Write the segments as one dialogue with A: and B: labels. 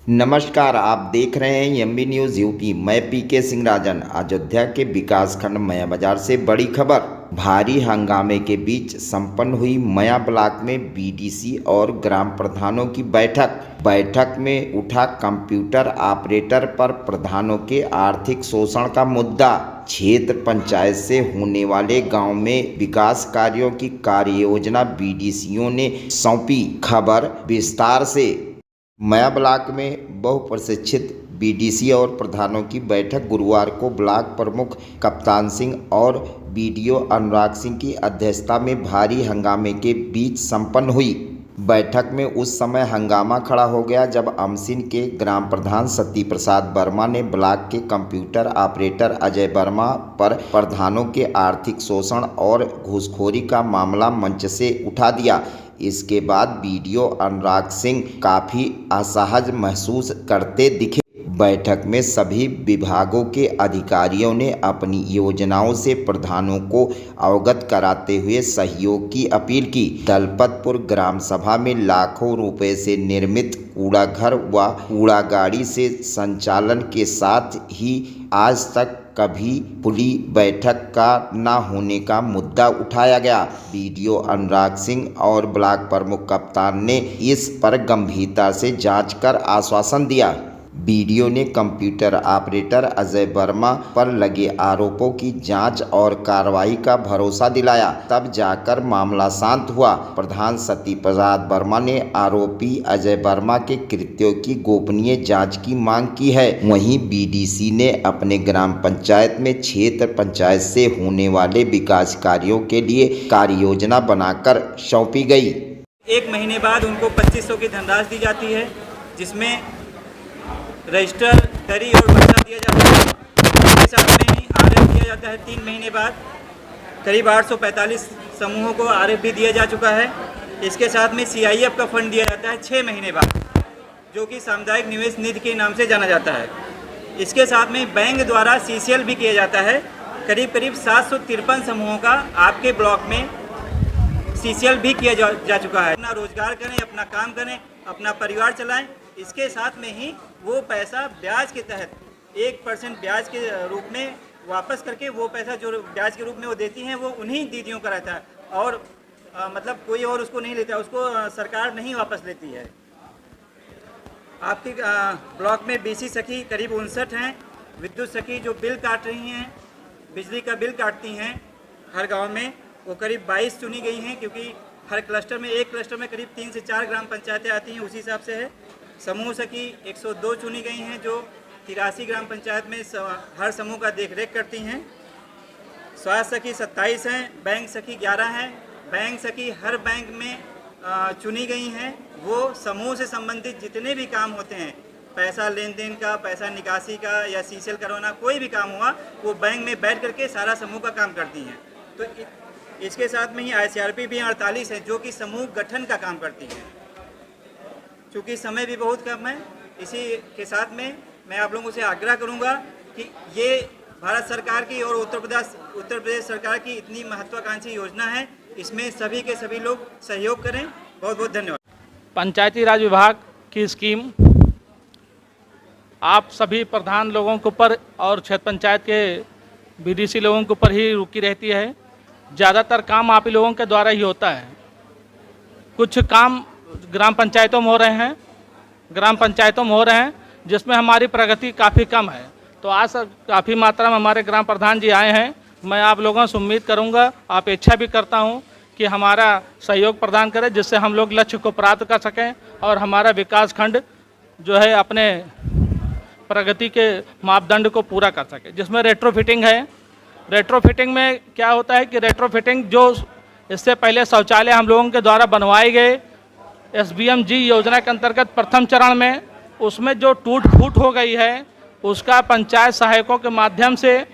A: नमस्कार, आप देख रहे हैं एमबी न्यूज़ यूपी। मैं पीके सिंह राजन। अयोध्या के विकासखंड मया बाजार से बड़ी खबर। भारी हंगामे के बीच संपन्न हुई मया ब्लॉक में बीडीसी और ग्राम प्रधानों की बैठक में उठा कंप्यूटर ऑपरेटर पर प्रधानों के आर्थिक शोषण का मुद्दा। क्षेत्र पंचायत से होने वाले गांव में विकास कार्यों की कार्ययोजना बीडीसीओं ने सौंपी। खबर विस्तार से। मया ब्लॉक में बहुप्रशिक्षित बीडीसी और प्रधानों की बैठक गुरुवार को ब्लॉक प्रमुख कप्तान सिंह और बीडीओ अनुराग सिंह की अध्यक्षता में भारी हंगामे के बीच संपन्न हुई। बैठक में उस समय हंगामा खड़ा हो गया जब अमसिन के ग्राम प्रधान सती प्रसाद वर्मा ने ब्लॉक के कंप्यूटर ऑपरेटर अजय वर्मा पर प्रधानों के आर्थिक शोषण और घूसखोरी का मामला मंच से उठा दिया। इसके बाद बीडीओ अनुराग सिंह काफ़ी असहज महसूस करते दिखे। बैठक में सभी विभागों के अधिकारियों ने अपनी योजनाओं से प्रधानों को अवगत कराते हुए सहयोग की अपील की। दलपतपुर ग्राम सभा में लाखों रुपए से निर्मित कूड़ाघर व कूड़ा गाड़ी से संचालन के साथ ही आज तक कभी खुली बैठक का न होने का मुद्दा उठाया गया। बीडीओ अनुराग सिंह और ब्लॉक प्रमुख कप्तान ने इस पर गंभीरता से जांच कर आश्वासन दिया। बीडीओ ने कंप्यूटर ऑपरेटर अजय वर्मा पर लगे आरोपों की जांच और कार्रवाई का भरोसा दिलाया। तब जाकर मामला शांत हुआ। प्रधान सती प्रसाद वर्मा ने आरोपी अजय वर्मा के कृत्यों की गोपनीय जांच की मांग की है। वहीं बीडीसी ने अपने ग्राम पंचायत में क्षेत्र पंचायत से होने वाले विकास कार्यों के लिए कार्ययोजना बनाकर सौंपी गई।
B: 1 महीने बाद उनको 2500 की धनराशि दी जाती है, जिसमें रजिस्टर, दरी और बक्सा दिया जाता है। इसके साथ में ही आरएफ दिया जाता है। 3 महीने बाद करीब 845 समूहों को आरएफ भी दिया जा चुका है। इसके साथ में सीआईएफ का फंड दिया जाता है 6 महीने बाद, जो कि सामुदायिक निवेश निधि के नाम से जाना जाता है। इसके साथ में बैंक द्वारा सीसीएल भी किया जाता है। करीब 753 समूहों का आपके ब्लॉक में सीसीएल भी किया जा चुका है। अपना रोजगार करें, अपना काम करें, अपना परिवार चलाएं। इसके साथ में ही वो पैसा ब्याज के तहत 1% ब्याज के रूप में वापस करके वो पैसा जो ब्याज के रूप में वो देती हैं वो उन्हीं दीदियों का रहता है और मतलब कोई और उसको नहीं लेता, उसको सरकार नहीं वापस लेती है। आपके ब्लॉक में बीसी सखी करीब 59 हैं। विद्युत सखी जो बिल काट रही हैं, बिजली का बिल काटती हैं हर गाँव में, वो करीब 22 चुनी गई हैं, क्योंकि हर क्लस्टर में, एक क्लस्टर में करीब 3 से 4 ग्राम पंचायतें आती हैं, उसी हिसाब से है। समूह सखी 102 चुनी गई हैं, जो 83 ग्राम पंचायत में हर समूह का देखरेख करती हैं। स्वास्थ्य सखी 27 हैं। बैंक सखी 11 हैं। बैंक सखी हर बैंक में चुनी गई हैं। वो समूह से संबंधित जितने भी काम होते हैं, पैसा लेन देन का, पैसा निकासी का या सीसीएल करवाना, कोई भी काम हुआ, वो बैंक में बैठ करके सारा समूह का काम करती हैं। तो इसके साथ में ही आईसीआरपी भी 48 है, जो कि समूह गठन का काम करती हैं। चूँकि समय भी बहुत कम है, इसी के साथ में मैं आप लोगों से आग्रह करूंगा कि ये भारत सरकार की और उत्तर प्रदेश सरकार की इतनी महत्वाकांक्षी योजना है, इसमें सभी के सभी लोग सहयोग करें। बहुत बहुत धन्यवाद।
C: पंचायती राज विभाग की स्कीम आप सभी प्रधान लोगों के ऊपर और क्षेत्र पंचायत के बीडीसी लोगों के ऊपर ही रुकी रहती है। ज़्यादातर काम आप ही लोगों के द्वारा ही होता है। कुछ काम ग्राम पंचायतों में हो रहे हैं, जिसमें हमारी प्रगति काफ़ी कम है। तो आज काफ़ी मात्रा में हमारे ग्राम प्रधान जी आए हैं। मैं आप लोगों से उम्मीद करूंगा, अपेक्षा भी करता हूं कि हमारा सहयोग प्रदान करें, जिससे हम लोग लक्ष्य को प्राप्त कर सकें और हमारा विकास खंड जो है अपने प्रगति के मापदंड को पूरा कर सके। जिसमें रेट्रोफिटिंग है। रेट्रोफिटिंग में क्या होता है कि रेट्रोफिटिंग जो इससे पहले शौचालय हम लोगों के द्वारा बनवाए गए SBMG योजना के अंतर्गत प्रथम चरण में, उसमें जो टूट फूट हो गई है, उसका पंचायत सहायकों के माध्यम से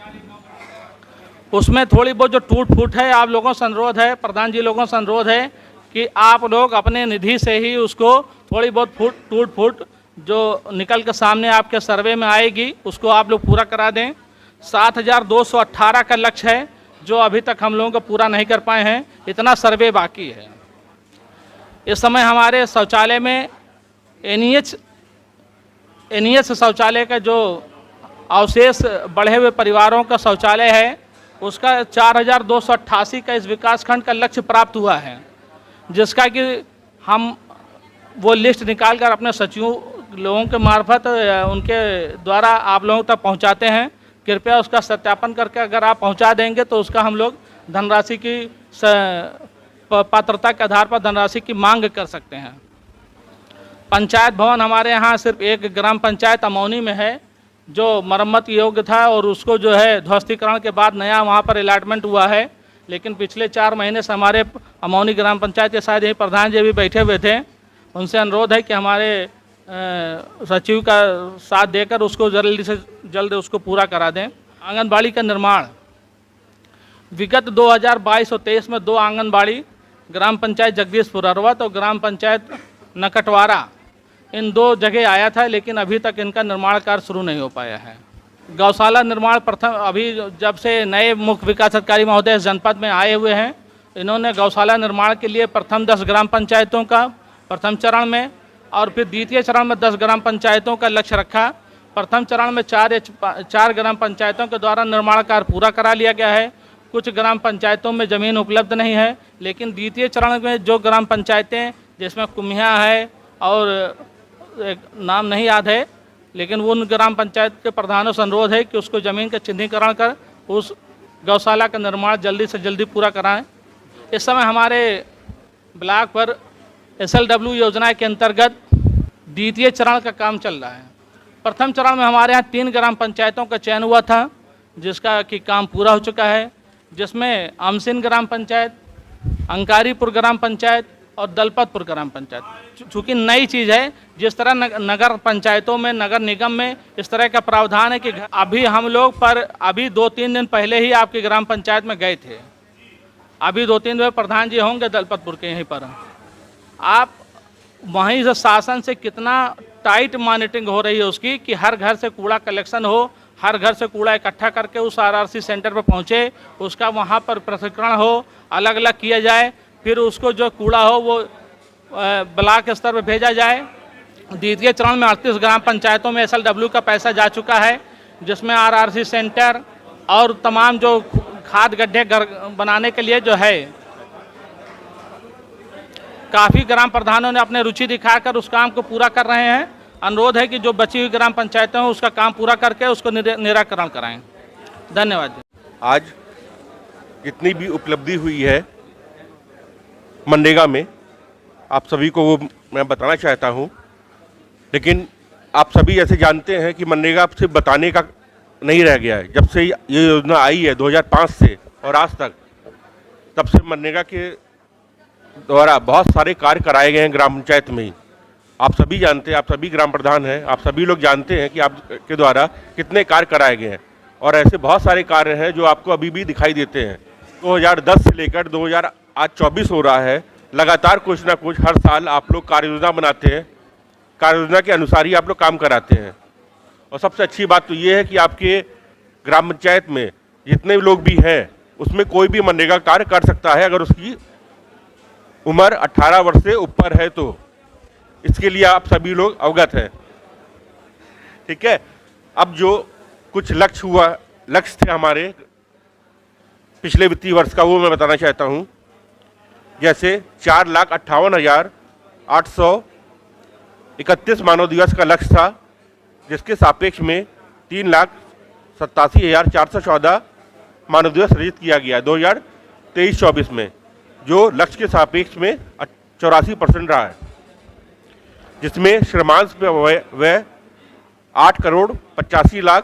C: उसमें थोड़ी बहुत जो टूट फूट है, आप लोगों से अनुरोध है, प्रधान जी लोगों से अनुरोध है कि आप लोग अपने निधि से ही उसको थोड़ी बहुत टूट फूट जो निकल के सामने आपके सर्वे में आएगी, उसको आप लोग पूरा करा दें। 7218 का लक्ष्य है, जो अभी तक हम लोगों को पूरा नहीं कर पाए हैं। इतना सर्वे बाकी है। इस समय हमारे शौचालय में NEH एनईएस शौचालय का जो अवशेष बढ़े हुए परिवारों का शौचालय है, उसका 4288 का इस विकास खंड का लक्ष्य प्राप्त हुआ है, जिसका कि हम वो लिस्ट निकाल कर अपने सचिवों लोगों के मार्फत उनके द्वारा आप लोगों तक पहुंचाते हैं। कृपया उसका सत्यापन करके अगर आप पहुंचा देंगे तो उसका हम लोग धनराशि की पात्रता के आधार पर धनराशि की मांग कर सकते हैं। पंचायत भवन हमारे यहाँ सिर्फ एक ग्राम पंचायत अमौनी में है जो मरम्मत योग्य था और उसको जो है ध्वस्तीकरण के बाद नया वहाँ पर अलॉटमेंट हुआ है। लेकिन पिछले 4 महीने से हमारे अमौनी ग्राम पंचायत के शायद यही प्रधान जी भी बैठे हुए थे, उनसे अनुरोध है कि हमारे सचिव का साथ देकर उसको जल्दी से जल्द उसको पूरा करा दें। आंगनबाड़ी का निर्माण विगत 2022 और 23 में 2 आंगनबाड़ी ग्राम पंचायत जगदीशपुर अरवत और ग्राम पंचायत नकटवारा इन 2 जगह आया था, लेकिन अभी तक इनका निर्माण कार्य शुरू नहीं हो पाया है। गौशाला निर्माण प्रथम अभी जब से नए मुख्य विकास अधिकारी महोदय इस जनपद में आए हुए हैं, इन्होंने गौशाला निर्माण के लिए प्रथम 10 ग्राम पंचायतों का प्रथम चरण में और फिर द्वितीय चरण में 10 ग्राम पंचायतों का लक्ष्य रखा। प्रथम चरण में 4 ग्राम पंचायतों के द्वारा निर्माण कार्य पूरा करा लिया गया है। कुछ ग्राम पंचायतों में ज़मीन उपलब्ध नहीं है, लेकिन द्वितीय चरण में जो ग्राम पंचायतें जिसमें कुम्हिया है और एक नाम नहीं याद है, लेकिन उन ग्राम पंचायत के प्रधानों से अनुरोध है कि उसको ज़मीन का चिन्हीकरण कर उस गौशाला का निर्माण जल्दी से जल्दी पूरा कराएं। इस समय हमारे ब्लॉक पर SLW योजना के अंतर्गत द्वितीय चरण का काम चल रहा है। प्रथम चरण में हमारे यहाँ 3 ग्राम पंचायतों का चयन हुआ था, जिसका कि काम पूरा हो चुका है, जिसमें अमसिन ग्राम पंचायत, अंकारीपुर ग्राम पंचायत और दलपतपुर ग्राम पंचायत। चूँकि नई चीज़ है, जिस तरह नगर पंचायतों में, नगर निगम में इस तरह का प्रावधान है कि अभी हम लोग पर अभी 2-3 दिन पहले ही आपकी ग्राम पंचायत में गए थे। अभी 2-3 दिन प्रधान जी होंगे दलपतपुर के यहीं पर। आप वहीं से शासन से कितना टाइट मॉनिटरिंग हो रही है उसकी कि हर घर से कूड़ा कलेक्शन हो, हर घर से कूड़ा इकट्ठा करके उस RRC सेंटर पर पहुँचे, उसका वहाँ पर पृथक्करण हो, अलग अलग किया जाए, फिर उसको जो कूड़ा हो वो ब्लॉक स्तर पर भेजा जाए। द्वितीय चरण में 38 ग्राम पंचायतों में SLW का पैसा जा चुका है, जिसमें RRC सेंटर और तमाम जो खाद गड्ढे घर बनाने के लिए जो है काफ़ी ग्राम प्रधानों ने अपने रुचि दिखाकर उस काम को पूरा कर रहे हैं। अनुरोध है कि जो बची हुई ग्राम पंचायतें हैं उसका काम पूरा करके उसको निराकरण कराएं। धन्यवाद।
D: आज जितनी भी उपलब्धि हुई है मनरेगा में, आप सभी को वो मैं बताना चाहता हूँ, लेकिन आप सभी ऐसे जानते हैं कि मनरेगा सिर्फ बताने का नहीं रह गया है। जब से ये योजना आई है 2005 से और आज तक, तब से मनरेगा के द्वारा बहुत सारे कार्य कराए गए हैं ग्राम पंचायत में ही। आप सभी जानते हैं, आप सभी ग्राम प्रधान हैं, आप सभी लोग जानते हैं कि आपके द्वारा कितने कार्य कराए गए हैं, और ऐसे बहुत सारे कार्य हैं जो आपको अभी भी दिखाई देते हैं। 2010 से लेकर 2024 हो रहा है, लगातार कुछ ना कुछ हर साल आप लोग कार्य योजना बनाते हैं, कार्य योजना के अनुसार ही आप लोग काम कराते हैं। और सबसे अच्छी बात तो ये है कि आपके ग्राम पंचायत में जितने लोग भी हैं उसमें कोई भी मनरेगा कार्य कर सकता है अगर उसकी उम्र 18 वर्ष से ऊपर है तो। इसके लिए आप सभी लोग अवगत हैं, ठीक है। अब जो कुछ लक्ष्य थे हमारे पिछले वित्तीय वर्ष का, वो मैं बताना चाहता हूँ। जैसे 4,58,831 मानव दिवस का लक्ष्य था, जिसके सापेक्ष में 3,87,414 मानव दिवस सृजित किया गया 2023-24 में, जो लक्ष्य के सापेक्ष में 84% रहा है, जिसमें श्रमांश पे व्यय 8,85,00,000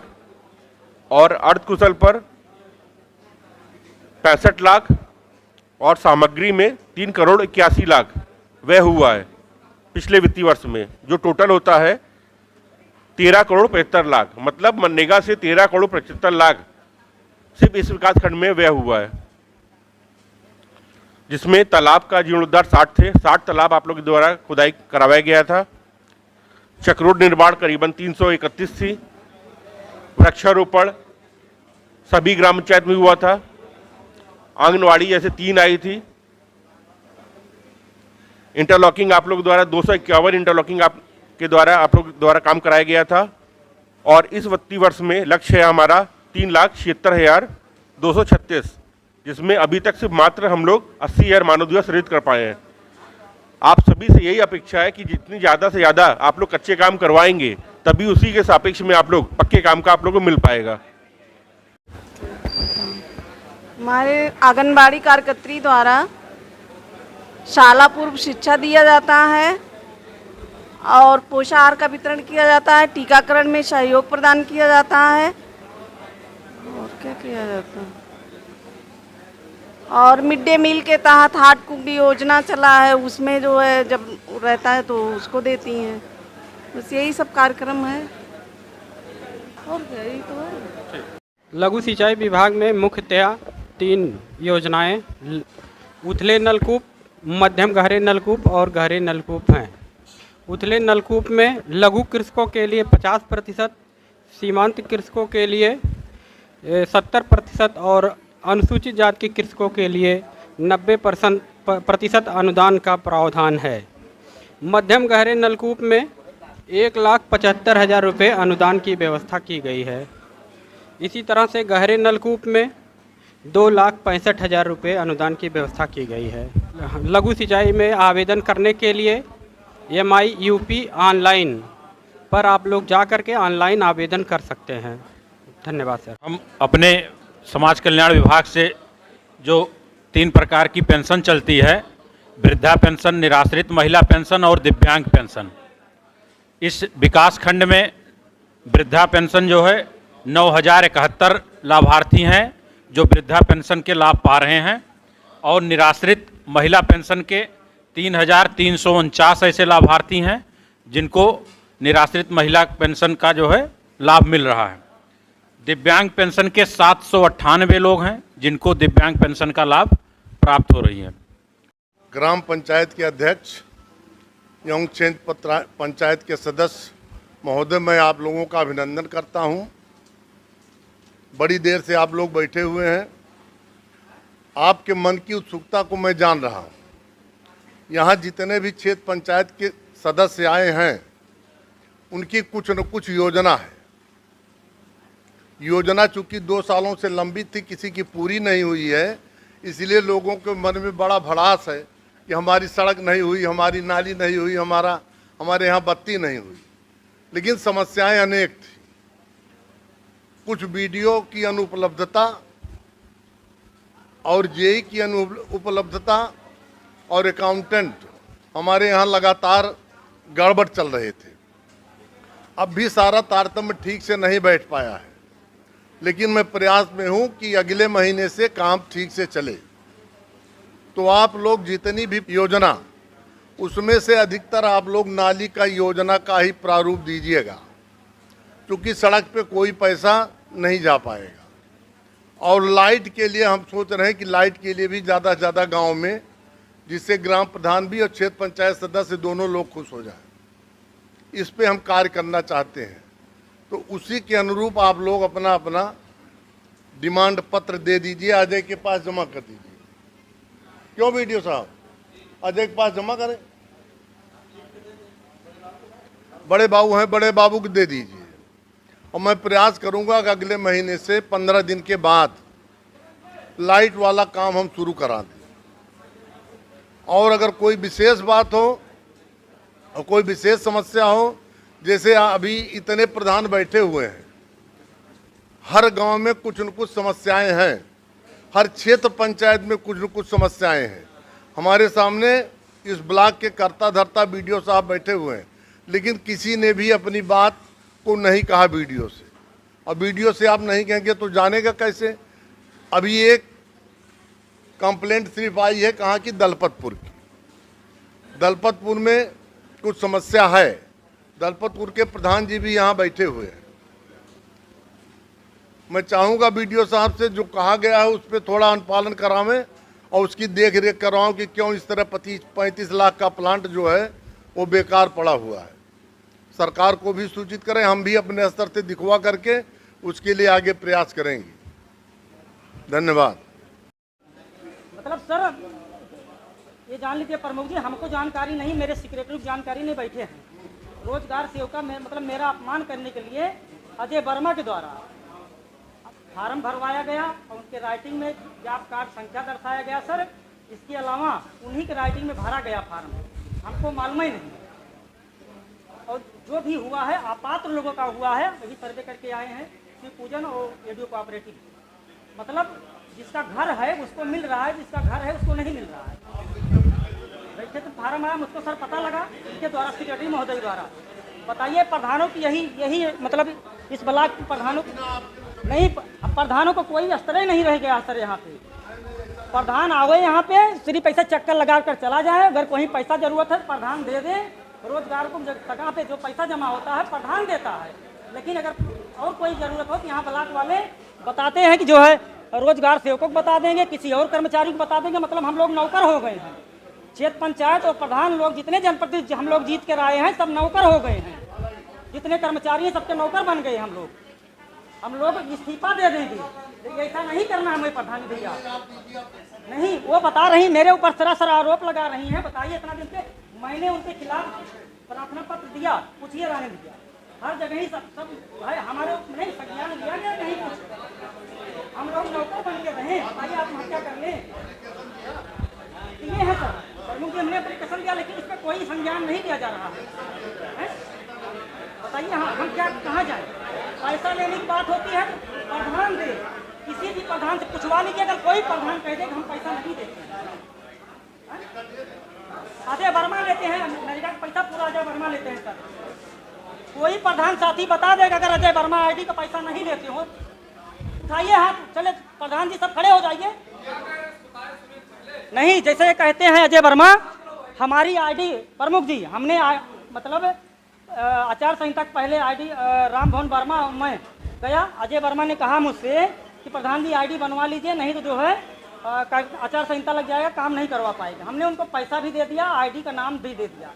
D: और अर्धकुशल पर 65 लाख और सामग्री में 3,81,00,000 व्यय हुआ है पिछले वित्तीय वर्ष में, जो टोटल होता है 13,75,00,000। मतलब मनरेगा से 13,75,00,000 सिर्फ इस विकास खंड में व्यय हुआ है, जिसमें तालाब का जीर्णोद्धार 60 थे, 60 तालाब आप लोग द्वारा खुदाई करवाया गया था। चक्रोड निर्माण करीबन 331 थी। वृक्षारोपण सभी ग्राम पंचायत में हुआ था। आंगनवाड़ी जैसे 3 आई थी। इंटरलॉकिंग आप लोग द्वारा 251 इंटरलॉकिंग आप के द्वारा आप लोग द्वारा काम कराया गया था और इस वित्तीय वर्ष में लक्ष्य है हमारा 3,76,236, जिसमें अभी तक सिर्फ मात्र हम लोग 80,000 मानव दिवस सृजित कर पाए हैं। आप सभी से यही अपेक्षा है कि जितनी ज़्यादा से ज़्यादा आप लोग कच्चे काम करवाएंगे तभी उसी के सापेक्ष में आप लोग पक्के काम का आप लोगों को मिल पाएगा।
E: हमारे आंगनबाड़ी कार्यकर्त्री द्वारा शाला पूर्व शिक्षा दिया जाता है और पोषाहार का वितरण किया जाता है, टीकाकरण में सहयोग प्रदान किया जाता है और क्या किया जाता है, और मिड डे मील के तहत हार्ट कुक्ड योजना चला है, उसमें जो है जब रहता है तो उसको देती हैं। बस यही सब कार्यक्रम है और यही तो है।
F: लघु सिंचाई विभाग में मुख्यतया 3 योजनाएं उथले नलकूप, मध्यम गहरे नलकूप और गहरे नलकूप हैं। उथले नलकूप में लघु कृषकों के लिए 50%, सीमांत कृषकों के लिए 70% और अनुसूचित जाति के कृषकों के लिए 90% अनुदान का प्रावधान है। मध्यम गहरे नलकूप में 1,75,000 रुपये अनुदान की व्यवस्था की गई है। इसी तरह से गहरे नलकूप में 2,65,000 रुपये अनुदान की व्यवस्था की गई है। लघु सिंचाई में आवेदन करने के लिए MIUP ऑनलाइन पर आप लोग जा कर के ऑनलाइन आवेदन कर सकते हैं। धन्यवाद सर।
G: हम अपने समाज कल्याण विभाग से जो 3 प्रकार की पेंशन चलती है, वृद्धा पेंशन, निराश्रित महिला पेंशन और दिव्यांग पेंशन, इस विकास खंड में वृद्धा पेंशन जो है 9,071 लाभार्थी हैं जो वृद्धा पेंशन के लाभ पा रहे हैं और निराश्रित महिला पेंशन के 3,349 ऐसे लाभार्थी हैं जिनको निराश्रित महिला पेंशन का जो है लाभ मिल रहा है। दिव्यांग पेंशन के 798 लोग हैं जिनको दिव्यांग पेंशन का लाभ प्राप्त हो रही है।
H: ग्राम पंचायत के अध्यक्ष एवं क्षेत्र पंचायत के सदस्य महोदय, मैं आप लोगों का अभिनंदन करता हूं। बड़ी देर से आप लोग बैठे हुए हैं, आपके मन की उत्सुकता को मैं जान रहा हूं। यहाँ जितने भी क्षेत्र पंचायत के सदस्य आए हैं उनकी कुछ न कुछ योजना है। योजना चूंकि 2 सालों से लंबित थी, किसी की पूरी नहीं हुई है, इसलिए लोगों के मन में बड़ा भड़ास है कि हमारी सड़क नहीं हुई, हमारी नाली नहीं हुई, हमारे यहाँ बत्ती नहीं हुई। लेकिन समस्याएं अनेक थी। कुछ वीडियो की अनुपलब्धता और जेई की अनुपलब्धता और अकाउंटेंट हमारे यहाँ लगातार गड़बड़ चल रहे थे। अब भी सारा तारतम्य ठीक से नहीं बैठ पाया है, लेकिन मैं प्रयास में हूँ कि अगले महीने से काम ठीक से चले। तो आप लोग जितनी भी योजना, उसमें से अधिकतर आप लोग नाली का योजना का ही प्रारूप दीजिएगा, क्योंकि सड़क पे कोई पैसा नहीं जा पाएगा। और लाइट के लिए हम सोच रहे हैं कि लाइट के लिए भी ज़्यादा से ज़्यादा गाँव में, जिससे ग्राम प्रधान भी और क्षेत्र पंचायत सदस्य दोनों लोग खुश हो जाएं। इस पे हम कार्य करना चाहते हैं। तो उसी के अनुरूप आप लोग अपना अपना डिमांड पत्र दे दीजिए, अजय के पास जमा कर दीजिए। क्यों वीडियो साहब, अजय के पास जमा करें। बड़े बाबू हैं, बड़े बाबू को दे दीजिए। और मैं प्रयास करूंगा कि अगले महीने से 15 दिन के बाद लाइट वाला काम हम शुरू करा दें। और अगर कोई विशेष बात हो और कोई विशेष समस्या हो, जैसे अभी इतने प्रधान बैठे हुए हैं, हर गांव में कुछ न कुछ समस्याएं हैं, हर क्षेत्र पंचायत में कुछ न कुछ समस्याएं हैं। हमारे सामने इस ब्लॉक के कर्ता धर्ता वीडियो साहब बैठे हुए हैं, लेकिन किसी ने भी अपनी बात को नहीं कहा वीडियो से। और वीडियो से आप नहीं कहेंगे तो जानेगा कैसे। अभी एक कंप्लेंट सिर्फ आई है कहाँ की, दलपतपुर की। दलपतपुर में कुछ समस्या है। दलपतपुर के प्रधान जी भी यहाँ बैठे हुए हैं। मैं चाहूँगा वीडियो साहब से जो कहा गया है उस पर थोड़ा अनुपालन करावें और उसकी देख रेख करवाऊँ कि क्यों इस तरह 35 लाख का प्लांट जो है वो बेकार पड़ा हुआ है। सरकार को भी सूचित करें, हम भी अपने स्तर से दिखवा करके उसके लिए आगे प्रयास करेंगे। धन्यवाद।
I: मतलब सर ये जान लीजिए प्रमुख जी, हमको जानकारी नहीं, मेरे सेक्रेटरी जानकारी नहीं बैठे हैं। रोजगार सेवका में मतलब मेरा अपमान करने के लिए अजय वर्मा के द्वारा फार्म भरवाया गया और उनके राइटिंग में जॉब कार्ड संख्या दर्शाया गया सर। इसके अलावा उन्हीं के राइटिंग में भरा गया फार्म, हमको मालूम ही नहीं। और जो भी हुआ है अपात्र लोगों का हुआ है, वही सर्वे करके आए हैं श्री पूजन और एडीओ कोऑपरेटिव। मतलब जिसका घर है उसको मिल रहा है, जिसका घर है उसको नहीं मिल रहा है। वैसे तो फार्म आया, मुझको सर पता लगा इनके द्वारा, सेक्रेटरी महोदय द्वारा। बताइए प्रधानों की यही मतलब इस ब्लॉक के प्रधानों नहीं, प्रधानों को कोई स्तर ही नहीं रह गया सर। यहाँ पे प्रधान आवे यहाँ पे सिर्फ पैसा चक्कर लगा कर चला जाए। अगर कोई पैसा जरूरत है प्रधान दे दे, रोजगार को जगह पे जो पैसा जमा होता है प्रधान देता है। लेकिन अगर और कोई ज़रूरत हो तो यहाँ ब्लॉक वाले बताते हैं कि जो है रोजगार सेवकों को बता देंगे, किसी और कर्मचारी को बता देंगे। मतलब हम लोग नौकर हो गए हैं। क्षेत्र पंचायत और प्रधान लोग जितने जनप्रतिनिधि हम लोग जीत कर आए हैं सब नौकर हो गए हैं। जितने कर्मचारी हैं सबके नौकर बन गए हम लोग इस्तीफा दे देंगे। ऐसा नहीं करना हमें प्रधान भैया, नहीं। वो बता रही मेरे ऊपर सरासर आरोप लगा रही हैं। बताइए इतना दिन से मैंने उनके खिलाफ प्रार्थना पत्र दिया, पूछिए रानी दिया, हर जगह ही सब है। हमारे नहीं संज्ञान लिया गया, नहीं कुछ। हम लोग नौकर बन के रहे, आइए आत्महत्या कर लें, ये है सर। प्रमुख जी हमने एप्लीकेशन दिया लेकिन इसमें कोई संज्ञान नहीं लिया जा रहा है। बताइए हम क्या कहाँ जाए? पैसा लेने की बात होती है प्रधान दे, किसी भी प्रधान से पूछवा लीजिए। अगर कोई प्रधान कह दे कि हम पैसा नहीं देते, अजय वर्मा लेते हैं, नरेगा का पैसा पूरा अजय वर्मा लेते हैं सर। कोई प्रधान साथी बता देगा अगर अजय वर्मा आईडी का पैसा नहीं लेते हो, उठाइए हाथ, चले प्रधान जी सब खड़े हो जाइए। नहीं, जैसे कहते हैं अजय वर्मा हमारी आईडी, प्रमुख जी हमने मतलब आचार संहिता के पहले आईडी राम भवन वर्मा मैं गया, अजय वर्मा ने कहा मुझसे कि प्रधान जी आईडी बनवा लीजिए, नहीं तो जो है आचार संहिता लग जाएगा, काम नहीं करवा पाएगा। हमने उनको पैसा भी दे दिया, आईडी का नाम भी दे दिया।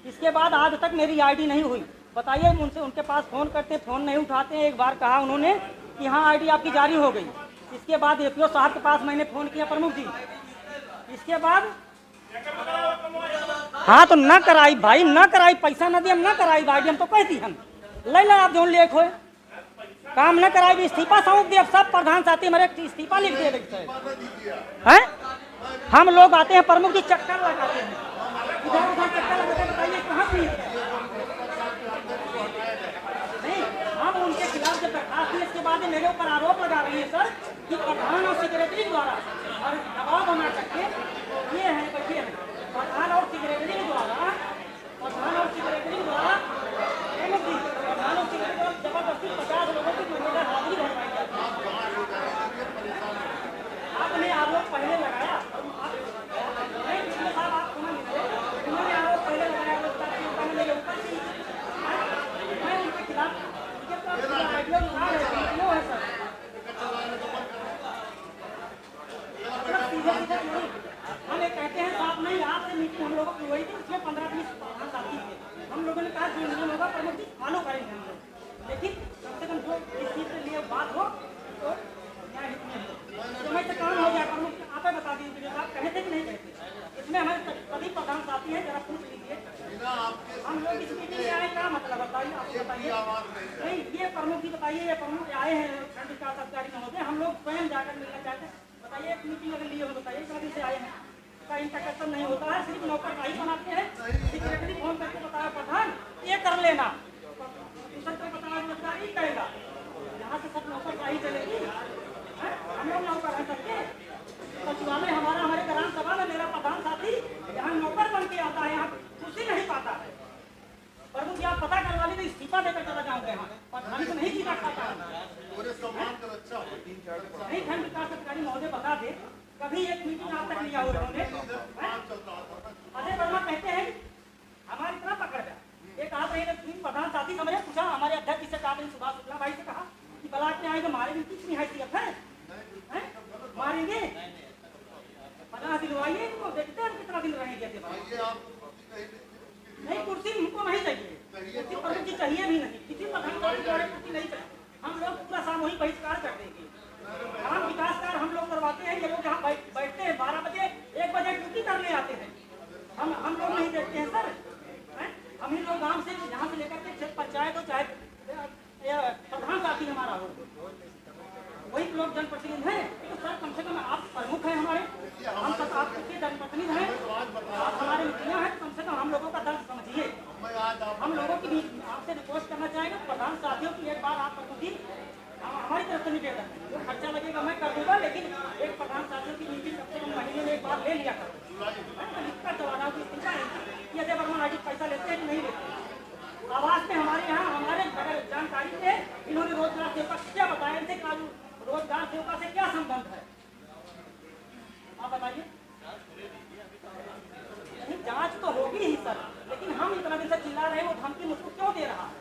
I: इसके बाद आज तक मेरी आईडी नहीं हुई। बताइए उनके पास फ़ोन करते, फ़ोन नहीं उठाते हैं। एक बार कहा उन्होंने कि हाँ आईडी आपकी जारी हो गई। इसके बाद एपीओ साहब के पास मैंने फ़ोन किया, प्रमुख जी इसके बाद हाँ तो न कराई भाई, न कराई, पैसा न दिए, न कराई आईडी। हम तो कहती हम ले ला आप जो लेख हो, काम न कराई भी इस्तीफा सौंप दिए। अब सब प्रधान साथी हमारे इस्तीफा लिख दिए हैं। हम लोग आते हैं प्रमुख जी चक्कर लगाते हैं, इधर उधर चक्कर लगाते हैं। बताइए कहाँ से नहीं, हम उनके खिलाफ जब दरखास्त दी इसके बाद मेरे ऊपर आरोप लगा रही है सर कि प्रधान और सेक्रेटरी द्वारा और दबाव बना करके ये है बैठे हैं। प्रधान और सेक्रेटरी द्वारा जबरदस्ती 50 लोगों की जोड़कर हाजिरी भरवाई जाती है। आपने आरोप पहले लगाया, साहब आप उन्होंने आरोप पहले लगाया, मैं उनके खिलाफ वीडियो है सर। हम ये कहते हैं साहब नहीं, आपसे मीटिंग हम लोगों की हुई थी, उसमें 15-20 साथी थे। हम लोगों ने कहा जो नियम होगा प्रमुख जी फॉलो करेंगे हम लोग, लेकिन कम से कम जो इस चीज़ के लिए बात हो तो न्याय हित में हो, समय से काम हो जाए। प्रमुख आप बता दीजिए आप कहे थे कि नहीं कहते। इसमें हमारे सभी प्रधान साथी हैं, जरा पूछ लीजिए। हम लोग इस मीटिंग में आए, क्या मतलब बताइए, आपको बताइए। नहीं ये प्रमुख जी बताइए, ये प्रमुख आए हैं खंड विकास अधिकारी महोदय, हम लोग स्वयं जाकर मिलना चाहते हैं। बताइए एक मीटिंग अगर लिए हो बताइए, कभी से आए हैं का इंटरकशन नहीं होता है, सिर्फ नौकरशाही बनाते हैं। सेक्रेटरी फोन करके बताया प्रधान ये कर लेना, दूसरा कोई बताया रोजगारी कहेगा, यहाँ से सब नौकरशाही चलेगी। हम लोग नौकर हैं सबके, सचिवालय हमारा, हमारे ग्राम सभा में मेरा प्रधान साथी यहाँ नौकर बन के आता है, यहाँ कुर्सी नहीं पाता है। प्रमुख जी आप पता करवा लीजिए, इस्तीफा देकर चला जाऊंगा यहाँ, प्रधान को नहीं जीता खाता नहीं। खंड विकास अधिकारी महोदय बता दे कभी एक मीटिंग आज तक लिया हुआ उन्होंने। अजय वर्मा कहते हैं हमारी इतना पकड़ गया। एक आप रहे प्रधान साथी हमने पूछा, हमारे अध्यक्ष से कहा, सुभाष शुक्ला भाई से कहा कि ब्लॉक में आएंगे, मारेंगे, कितनी हैसियत है, मारेंगे 50 दिलवाइए, इनको देखते हैं कितना दिन रहेंगे। नहीं कुर्सी हमको नहीं चाहिए, कुर्सी प्रमुख जी चाहिए भी नहीं, किसी प्रधान कुर्सी नहीं चाहिए। हम लोग पूरा सामूहिक बहिष्कार कर देंगे। ग्राम विकास कार्य हम लोग करवाते हैं, ये लोग यहाँ बैठते हैं 12 बजे 1 बजे ड्यूटी करने आते हैं। हम लोग नहीं देखते हैं सर, हम ही लोग गाँव से यहाँ से लेकर हम लोगों की भी आपसे रिक्वेस्ट करना चाहेंगे, प्रधान साथियों की एक बार आप अनुमति हमारी तरफ से निवेदन है, जो खर्चा लगेगा मैं कर दूंगा, लेकिन एक प्रधान साथियों की मीटिंग कम से कम महीने में एक बार ले लिया करो। मैं लिखकर दवा रहा हूँ कि अजय वर्मा आईटी पैसा लेते हैं कि नहीं लेते। आवास में हमारे यहाँ हमारे अगर जानकारी से इन्होंने रोजगार सेवका क्या बताया, इनसे रोजगार सेवका से क्या संबंध है, आप बताइए।